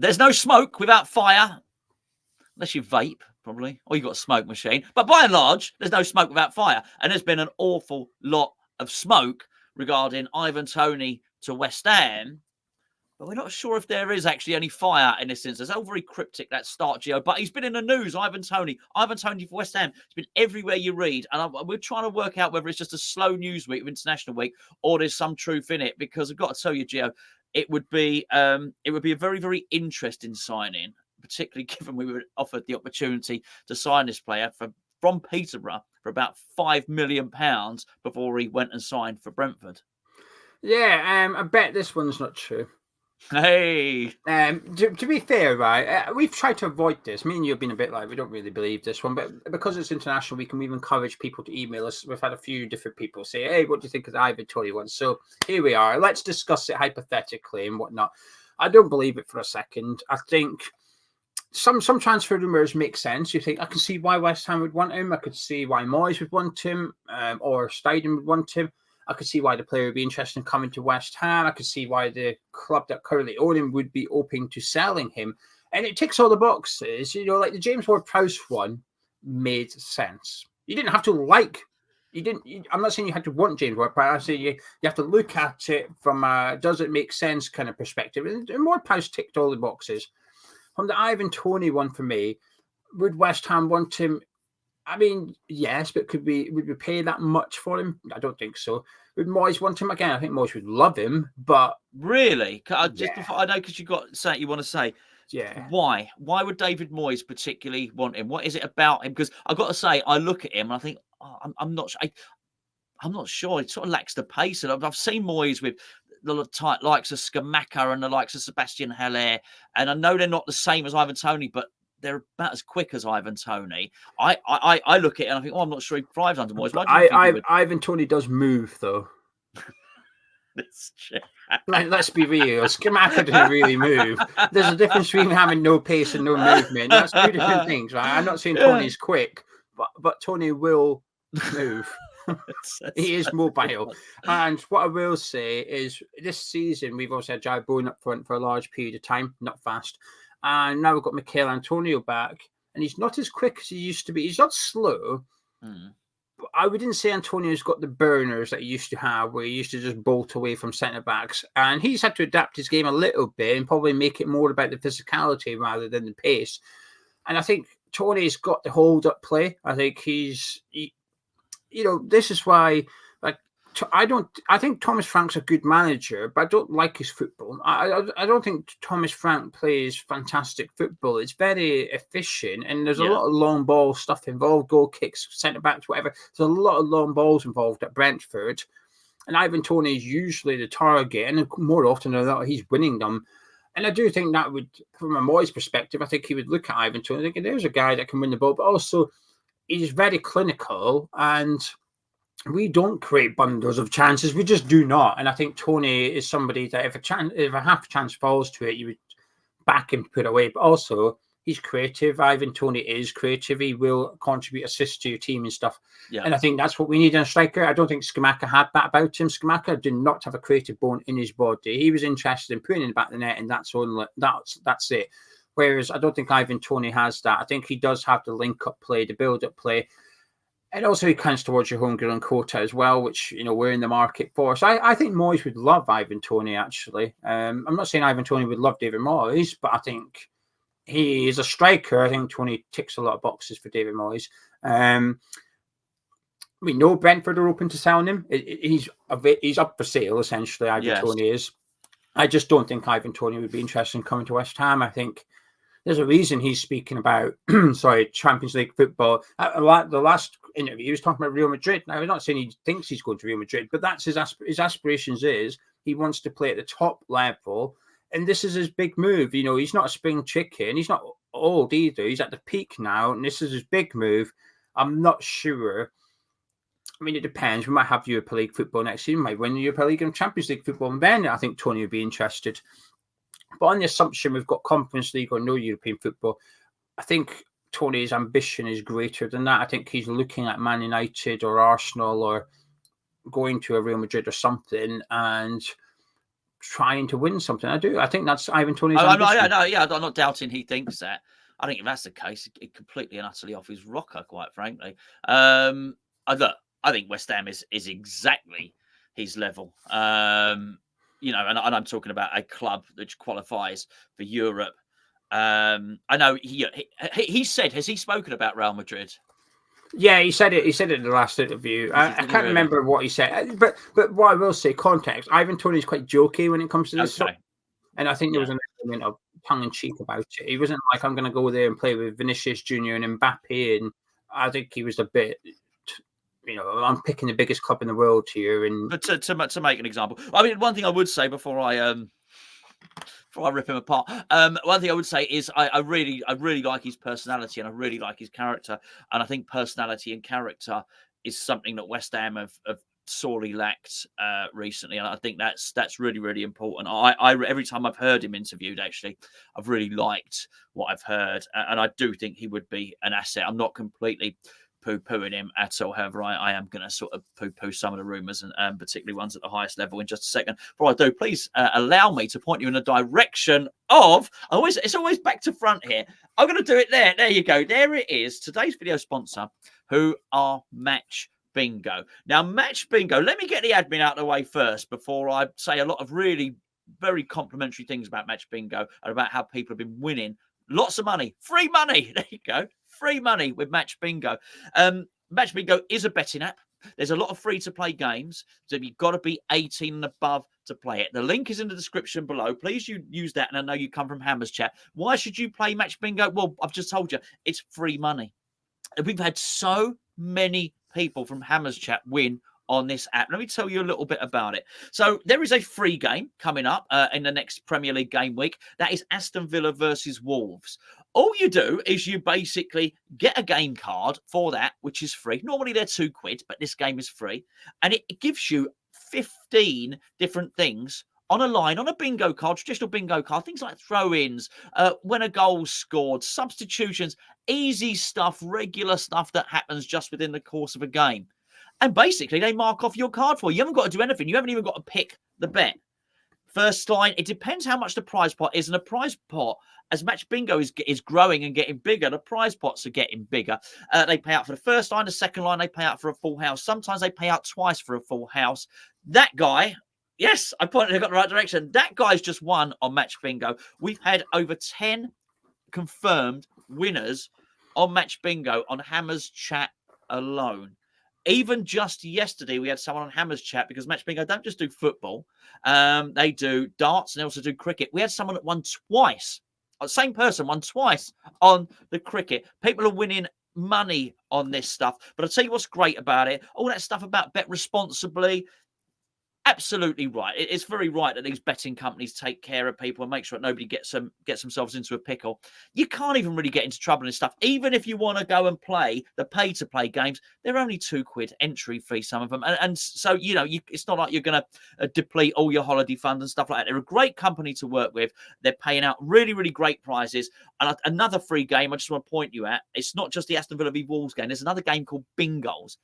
There's no smoke without fire, unless you vape, probably, or you've got a smoke machine. But by and large, there's no smoke without fire. And there's been an awful lot of smoke regarding Ivan Toney to West Ham. But we're not sure if there is actually any fire in this instance. It's all very cryptic, that start, Geo. But he's been in the news, Ivan Toney for West Ham. It's been everywhere you read. And we're trying to work out whether it's just a slow news week of International Week or there's some truth in it. Because I've got to tell you, Geo, it would be a very, very interesting signing, particularly given we were offered the opportunity to sign this player from Peterborough for about £5 million before he went and signed for Brentford. Yeah, I bet this one's not true. Hey, to be fair, right, we've tried to avoid this. Me and you have been a bit like, we don't really believe this one, but because it's international, we can even encourage people to email us. We've had a few different people say, hey, what do you think of the Ivan Toney one? So here we are. Let's discuss it hypothetically and whatnot. I don't believe it for a second. I think some transfer rumours make sense. You think, I can see why West Ham would want him. I could see why Moyes would want him, or Steidem would want him. I could see why the player would be interested in coming to West Ham. I could see why the club that currently own him would be open to selling him. And it ticks all the boxes. You know, like the James Ward-Prowse one made sense. You didn't have to I'm not saying you had to want James Ward-Prowse. I'm saying you have to look at it from a does it make sense kind of perspective. And Ward-Prowse ticked all the boxes. From the Ivan Toney one for me, would West Ham want him? I mean, yes, but would we pay that much for him? I don't think so. Would Moyes want him again? I think Moyes would love him, but really, before I know, because you've got something you want to say. Yeah. Why would David Moyes particularly want him? What is it about him? Because I've got to say, I look at him and I think, I'm not sure. He sort of lacks the pace. And I've seen Moyes with the likes of Scamacca and the likes of Sebastian Haller, and I know they're not the same as Ivan Toney, but they're about as quick as Ivan Toney. I look at it and I think, I'm not sure he thrives under Moyes. Ivan Toney does move, though. Let's be real. Scamacca doesn't really move. There's a difference between having no pace and no movement. That's two different things, right? I'm not saying Tony's quick, but Toney will move. He is mobile. And what I will say is this season, we've also had Jai Bowen up front for a large period of time, not fast. And now we've got Mikel Antonio back, and he's not as quick as he used to be. He's not slow. But I wouldn't say Antonio's got the burners that he used to have, where he used to just bolt away from centre-backs. And he's had to adapt his game a little bit and probably make it more about the physicality rather than the pace. And I think Toney's got the hold-up play. I think this is why... I think Thomas Frank's a good manager, but I don't like his football. I don't think Thomas Frank plays fantastic football. It's very efficient, and there's a lot of long ball stuff involved, goal kicks, centre backs, whatever. There's a lot of long balls involved at Brentford, and Ivan Toney is usually the target, and more often than not, he's winning them. And I do think that would, from a Moyes perspective, I think he would look at Ivan Toney thinking, there's a guy that can win the ball, but also he's very clinical, and we don't create bundles of chances. We just do not. And I think Toney is somebody that if a half chance falls to it, you would back him to put away. But also, he's creative. Ivan Toney is creative. He will contribute assists to your team and stuff. Yeah. And I think that's what we need in a striker. I don't think Scamacca had that about him. Scamacca did not have a creative bone in his body. He was interested in putting in the back of the net, and that's it. Whereas I don't think Ivan Toney has that. I think he does have the link-up play, the build-up play. And also he counts towards your homegrown quota as well, which, we're in the market for. So I think Moyes would love Ivan Toney, actually. I'm not saying Ivan Toney would love David Moyes, but I think he is a striker. I think Toney ticks a lot of boxes for David Moyes. We know Brentford are open to selling him. He's up for sale, essentially, Ivan Toney is. I just don't think Ivan Toney would be interested in coming to West Ham. I think there's a reason he's speaking about, Champions League football. The last interview, he was talking about Real Madrid. Now, I'm not saying he thinks he's going to Real Madrid, but that's his aspirations is he wants to play at the top level. And this is his big move. He's not a spring chicken. He's not old either. He's at the peak now, and this is his big move. I'm not sure. I mean, it depends. We might have Europa League football next year. We might win the Europa League and Champions League football. And then I think Toney would be interested. But on the assumption we've got Conference League or no European football, I think Toney's ambition is greater than that. I think he's looking at Man United or Arsenal or going to a Real Madrid or something. And trying to win something. I do. I think that's Ivan Toney's I'm ambition. I'm not doubting he thinks that. I think if that's the case, it completely and utterly off his rocker, quite frankly. I think West Ham is exactly his level. You know, and I'm talking about a club that qualifies for Europe. I know he said, has he spoken about Real Madrid? Yeah, he said it. He said it in the last interview. I can't remember what he said, but what I will say, context. Ivan Toney's quite jokey when it comes to this stuff, and I think there was an element of tongue in cheek about it. He wasn't like, I'm going to go there and play with Vinicius Junior and Mbappe, and I think he was a bit, you know, I'm picking the biggest club in the world here. And but to make an example, I mean, one thing I would say before I rip him apart, one thing I would say is I really like his personality, and I really like his character, and I think personality and character is something that West Ham have sorely lacked recently, and I think that's really important. I every time I've heard him interviewed, actually, I've really liked what I've heard, and I do think he would be an asset. I'm not completely poo-pooing him at all. However, I am going to sort of poo-poo some of the rumours, and particularly ones at the highest level, in just a second. Before I do, please allow me to point you in the direction of, it's always back to front here. I'm going to do it there. There you go. There it is. Today's video sponsor, who are Match Bingo. Now, Match Bingo, let me get the admin out of the way first before I say a lot of really very complimentary things about Match Bingo and about how people have been winning lots of money. Free money. There you go. Free money with Match Bingo. Match Bingo is a betting app. There's a lot of free-to-play games, so you've got to be 18 and above to play it. The link is in the description below. Please use that, and I know you come from Hammers Chat. Why should you play Match Bingo? Well, I've just told you, it's free money. And we've had so many people from Hammers Chat win on this app. Let me tell you a little bit about it. So there is a free game coming up in the next Premier League game week. That is Aston Villa versus Wolves. All you do is you basically get a game card for that, which is free. Normally they're £2, but this game is free. And it gives you 15 different things on a line, on a bingo card, traditional bingo card, things like throw-ins, when a goal's scored, substitutions, easy stuff, regular stuff that happens just within the course of a game. And basically, they mark off your card for you. You haven't got to do anything. You haven't even got to pick the bet. First line, it depends how much the prize pot is. And the prize pot, as Match Bingo is growing and getting bigger, the prize pots are getting bigger. They pay out for the first line. The second line, they pay out for a full house. Sometimes they pay out twice for a full house. That guy, yes, I got the right direction. That guy's just won on Match Bingo. We've had over 10 confirmed winners on Match Bingo on Hammers Chat alone. Even just yesterday, we had someone on Hammers Chat, because Match Bingo don't just do football. They do darts, and they also do cricket. We had someone that won twice. The same person won twice on the cricket. People are winning money on this stuff. But I'll tell you what's great about it. All that stuff about bet responsibly. Absolutely right. It's very right that these betting companies take care of people and make sure that nobody gets themselves into a pickle. You can't even really get into trouble and stuff. Even if you want to go and play the pay-to-play games, they're only £2 entry fee, some of them. And so, you know, it's not like you're going to deplete all your holiday funds and stuff like that. They're a great company to work with. They're paying out really, really great prizes. And another free game I just want to point you at, it's not just the Aston Villa v Wolves game. There's another game called Bingos.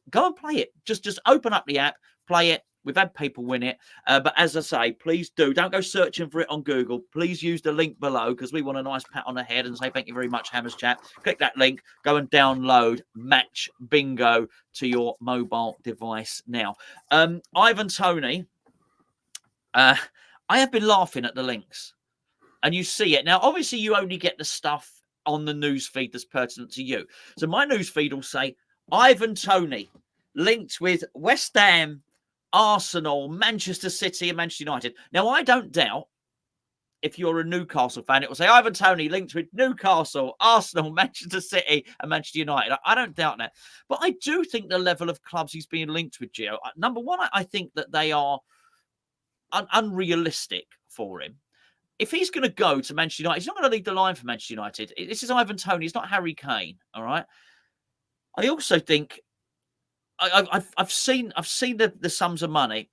Go and play it. Just open up the app, play it. We've had people win it. But as I say, please don't go searching for it on Google. Please use the link below, because we want a nice pat on the head and say thank you very much, Hammers Chat. Click that link. Go and download Match Bingo to your mobile device now. Ivan Toney, I have been laughing at the links. And you see it. Now, obviously, you only get the stuff on the news feed that's pertinent to you. So my news feed will say, Ivan Toney linked with West Ham, Arsenal, Manchester City and Manchester United. Now, I don't doubt, if you're a Newcastle fan, it will say Ivan Toney linked with Newcastle, Arsenal, Manchester City and Manchester United. I don't doubt that. But I do think the level of clubs he's being linked with, Geo, number one, I think that they are unrealistic for him. If he's going to go to Manchester United, he's not going to lead the line for Manchester United. This is Ivan Toney. It's not Harry Kane, all right? I also think I've seen the sums of money.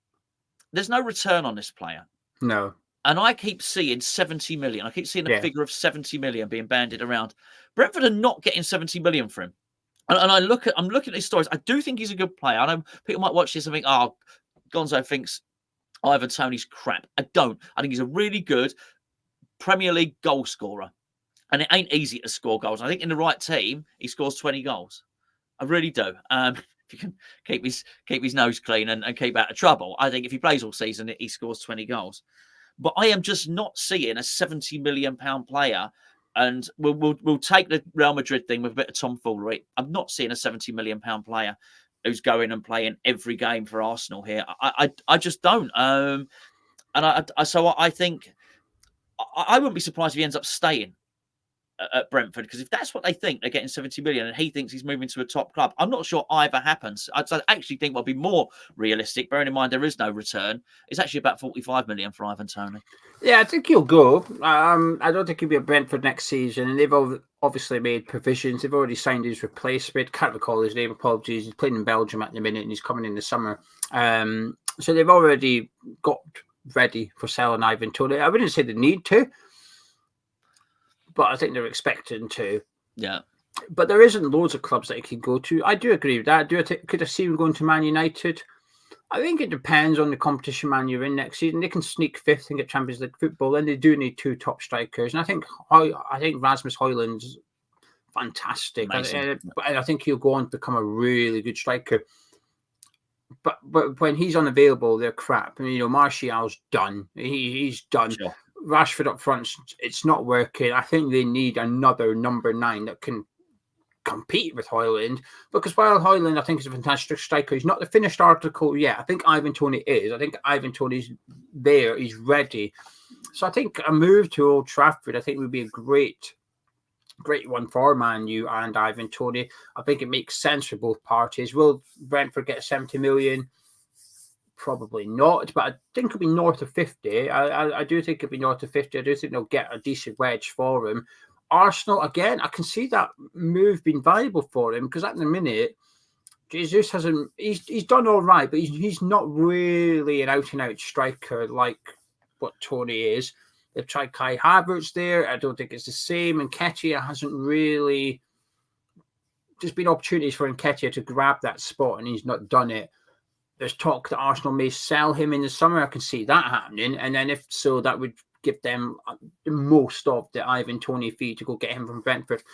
There's no return on this player. No. And I keep seeing 70 million. I keep seeing the figure of 70 million being bandied around. Brentford are not getting 70 million for him. And I'm looking at his stories. I do think he's a good player. I know people might watch this and think, oh, Gonzo thinks Ivan Toney's crap. I don't. I think he's a really good Premier League goal scorer. And it ain't easy to score goals. I think in the right team, he scores 20 goals. I really do. If you can keep his nose clean and keep out of trouble, I think if he plays all season, he scores 20 goals. But I am just not seeing a £70 million player. And we'll take the Real Madrid thing with a bit of tomfoolery. I'm not seeing a £70 million player who's going and playing every game for Arsenal here. I just don't. And I think I wouldn't be surprised if he ends up staying at Brentford, because if that's what they think, they're getting 70 million and he thinks he's moving to a top club, I'm not sure either happens. I actually think what would be more realistic, bearing in mind there is no return, it's actually about 45 million for Ivan Toney. Yeah, I think he'll go. I don't think he'll be at Brentford next season, and they've obviously made provisions. They've already signed his replacement. Can't recall his name, apologies. He's playing in Belgium at the minute and he's coming in the summer. So they've already got ready for selling Ivan Toney. I wouldn't say they need to, but I think they're expecting to. Yeah. But there isn't loads of clubs that he can go to. I do agree with that. Could I see him going to Man United? I think it depends on the competition Man you're in next season. They can sneak fifth and get Champions League football, and they do need two top strikers. And I think Rasmus Højlund's fantastic. And I think he'll go on to become a really good striker. But when he's unavailable, they're crap. Martial's done. He's done. Sure. Rashford up front, it's not working. I think they need another number 9 that can compete with Højlund, because while Højlund I think is a fantastic striker, he's not the finished article yet. I think Ivan Toney is. I think Ivan Toney's there, he's ready. So I think a move to Old Trafford I think would be a great one for Man U and Ivan Toney. I think it makes sense for both parties. Will Brentford get 70 million? Probably not, but I think it'll be north of 50. I do think it'll be north of 50. I do think they'll get a decent wedge for him. Arsenal, again, I can see that move being viable for him, because at the minute, Jesus hasn't, he's done all right, but he's not really an out-and-out striker like what Toney is. They've tried Kai Havertz there. I don't think it's the same. And Nketiah hasn't really, there's been opportunities for Nketiah to grab that spot, and he's not done it. There's talk that Arsenal may sell him in the summer. I can see that happening. And then if so, that would give them the most of the Ivan Toney fee to go get him from Brentford.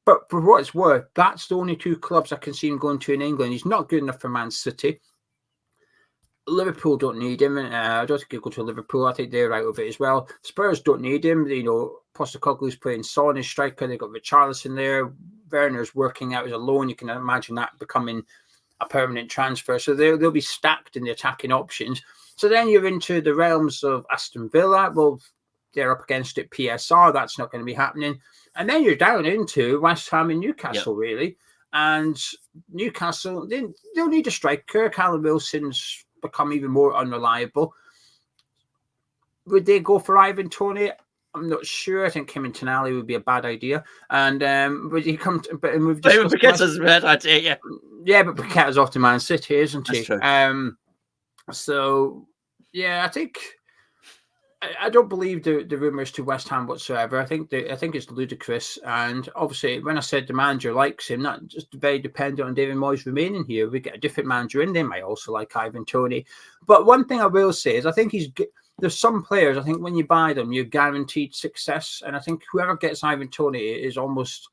But for what it's worth, that's the only 2 clubs I can see him going to in England. He's not good enough for Man City. Liverpool don't need him. I don't think he'll go to Liverpool. I think they're out of it as well. Spurs don't need him. Postecoglou's playing Son as striker. They've got Richarlison there. Werner's working out as a loan. You can imagine that becoming a permanent transfer. So they'll be stacked in the attacking options. So then you're into the realms of Aston Villa. Well, they're up against it. PSR, that's not going to be happening. And then you're down into West Ham and Newcastle, really. And Newcastle, they'll need a striker. Callum Wilson's become even more unreliable. Would they go for Ivan Toney? I'm not sure. I think him and Tonali would be a bad idea. And would he come to, but we've discussed Paqueta's a bad idea, yeah. Yeah, but Paqueta's off to Man City, isn't he? That's true. So yeah, I think I don't believe the rumours to West Ham whatsoever. I think it's ludicrous. And obviously, when I said the manager likes him, that's just very dependent on David Moyes remaining here. We get a different manager in, they might also like Ivan Toney. But one thing I will say is I think there's some players, I think when you buy them, you're guaranteed success. And I think whoever gets Ivan Toney is almost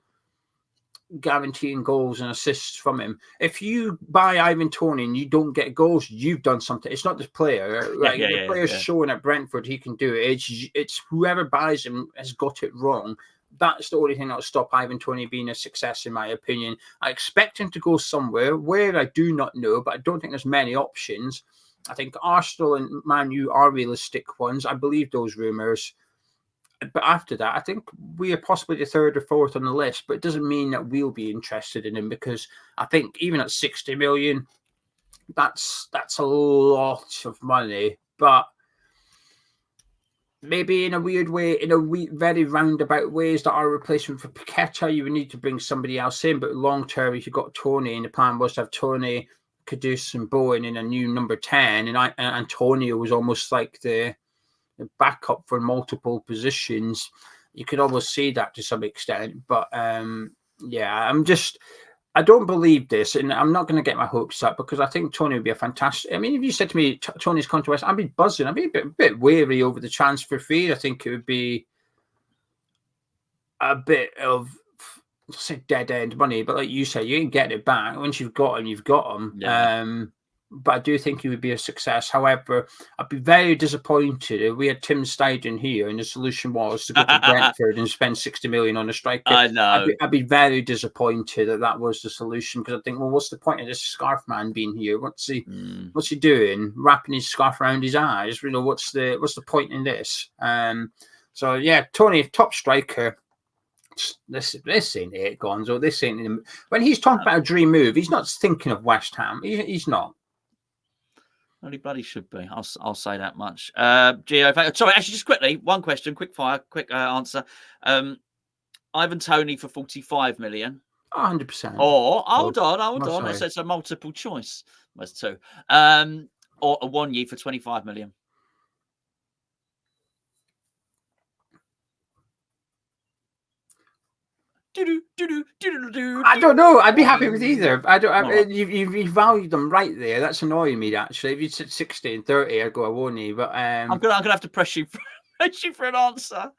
guaranteeing goals and assists from him. If you buy Ivan Toney and you don't get goals, you've done something. It's not the player. The player's showing at Brentford he can do it. It's whoever buys him has got it wrong. That's the only thing that'll stop Ivan Toney being a success, in my opinion. I expect him to go somewhere where I do not know, but I don't think there's many options. I think Arsenal and Man U are realistic ones. I believe those rumours. But after that, I think we are possibly the 3rd or 4th on the list, but it doesn't mean that we'll be interested in him, because I think even at 60 million, that's a lot of money. But maybe in a weird way, very roundabout ways, that our replacement for Paqueta, you would need to bring somebody else in. But long term, if you've got Toney, and the plan was to have Toney, Kudus and Bowen in a new number 10, and Antonio was almost like the backup for multiple positions, you could almost see that to some extent. But yeah, I don't believe this, and I'm not going to get my hopes up because I think Toney would be a fantastic. I mean, if you said to me Toney's controversy, I'd be buzzing. I'd be a bit wary over the transfer fee. I think it would be a bit of, say, dead end money, but like you say, you ain't getting it back. Once you've got him, you've got him. Yeah. But I do think he would be a success. However, I'd be very disappointed if we had Tim Steidten here and the solution was to go to Brentford and spend 60 million on a striker. I know. I'd be very disappointed that was the solution, because I think, well, what's the point of this scarf man being here? What's he doing? Wrapping his scarf around his eyes? You know, what's the point in this? So yeah, Toney, top striker. This ain't it, Gonzo. This ain't him. When he's talking about a dream move, he's not thinking of West Ham. He's not. Well, he bloody should be. I'll say that much. Geo, sorry, actually, just quickly, one question, quick fire, quick answer. Ivan Toney for 45 million. 100%. Or hold on. I said it's a multiple choice. That's two. Or a 1 year for 25 million. I don't know. I'd be happy with either. I don't. You valued them right there. That's annoying me. Actually, if you said 60 and 30, I'd go a 1 year. But I'm gonna have to press you for an answer.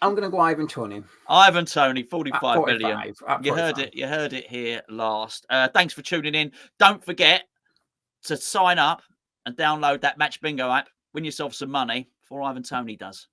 I'm gonna go Ivan Toney. Ivan Toney, 45 million. You heard it. You heard it here last. Thanks for tuning in. Don't forget to sign up and download that Match Bingo app. Win yourself some money before Ivan Toney does.